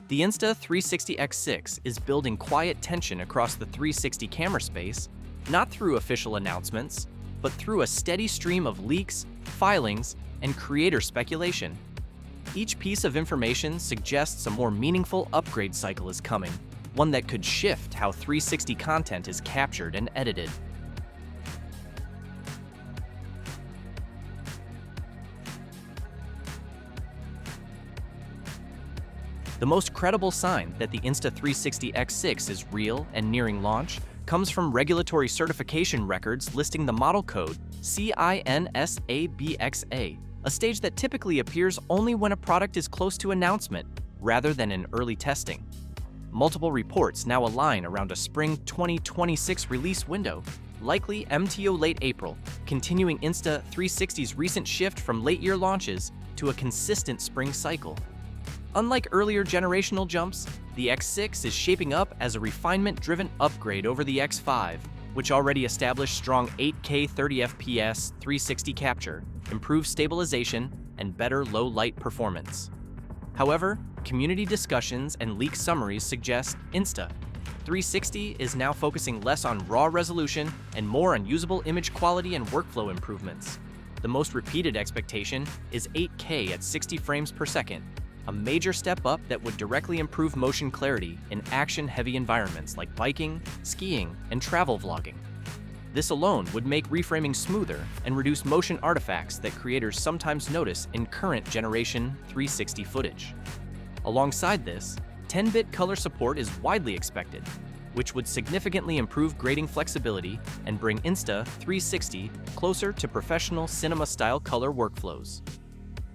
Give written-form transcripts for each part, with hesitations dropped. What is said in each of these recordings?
The Insta360 X6 is building quiet tension across the 360 camera space, not through official announcements, but through a steady stream of leaks, filings, and creator speculation. Each piece of information suggests a more meaningful upgrade cycle is coming, one that could shift how 360 content is captured and edited. The most credible sign that the Insta360 X6 is real and nearing launch comes from regulatory certification records listing the model code CINSABXA, a stage that typically appears only when a product is close to announcement rather than in early testing. Multiple reports now align around a spring 2026 release window, likely MTO late April, continuing Insta360's recent shift from late-year launches to a consistent spring cycle. Unlike earlier generational jumps, the X6 is shaping up as a refinement-driven upgrade over the X5, which already established strong 8K 30fps 360 capture, improved stabilization, and better low-light performance. However, community discussions and leak summaries suggest Insta360 is now focusing less on raw resolution and more on usable image quality and workflow improvements. The most repeated expectation is 8K at 60 frames per second, a major step up that would directly improve motion clarity in action-heavy environments like biking, skiing, and travel vlogging. This alone would make reframing smoother and reduce motion artifacts that creators sometimes notice in current generation 360 footage. Alongside this, 10-bit color support is widely expected, which would significantly improve grading flexibility and bring Insta360 closer to professional cinema-style color workflows.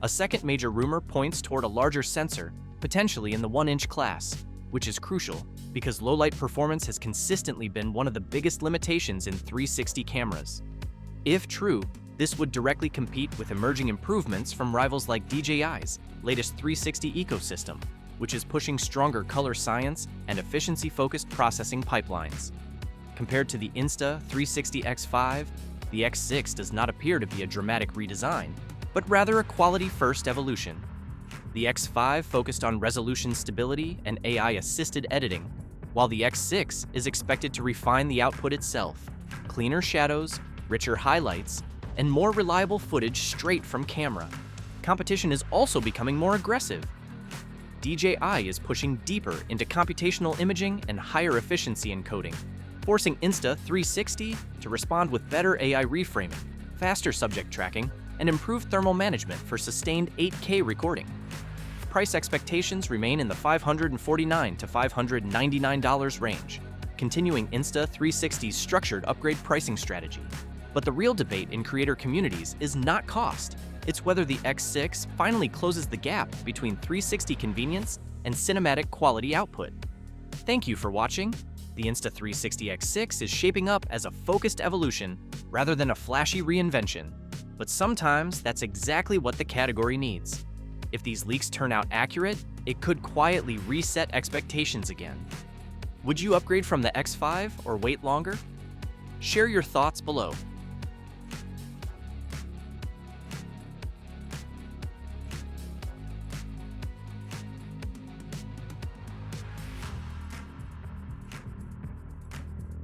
A second major rumor points toward a larger sensor, potentially in the 1-inch class, which is crucial because low-light performance has consistently been one of the biggest limitations in 360 cameras. If true, this would directly compete with emerging improvements from rivals like DJI's latest 360 ecosystem, which is pushing stronger color science and efficiency-focused processing pipelines. Compared to the Insta360 X5, the X6 does not appear to be a dramatic redesign, but rather a quality-first evolution. The X5 focused on resolution stability and AI-assisted editing, while the X6 is expected to refine the output itself, cleaner shadows, richer highlights, and more reliable footage straight from camera. Competition is also becoming more aggressive. DJI is pushing deeper into computational imaging and higher efficiency encoding, forcing Insta360 to respond with better AI reframing, faster subject tracking, and improved thermal management for sustained 8K recording. Price expectations remain in the $549 to $599 range, continuing Insta360's structured upgrade pricing strategy. But the real debate in creator communities is not cost. It's whether the X6 finally closes the gap between 360 convenience and cinematic quality output. Thank you for watching. The Insta360 X6 is shaping up as a focused evolution rather than a flashy reinvention. But sometimes that's exactly what the category needs. If these leaks turn out accurate, it could quietly reset expectations again. Would you upgrade from the X5 or wait longer? Share your thoughts below.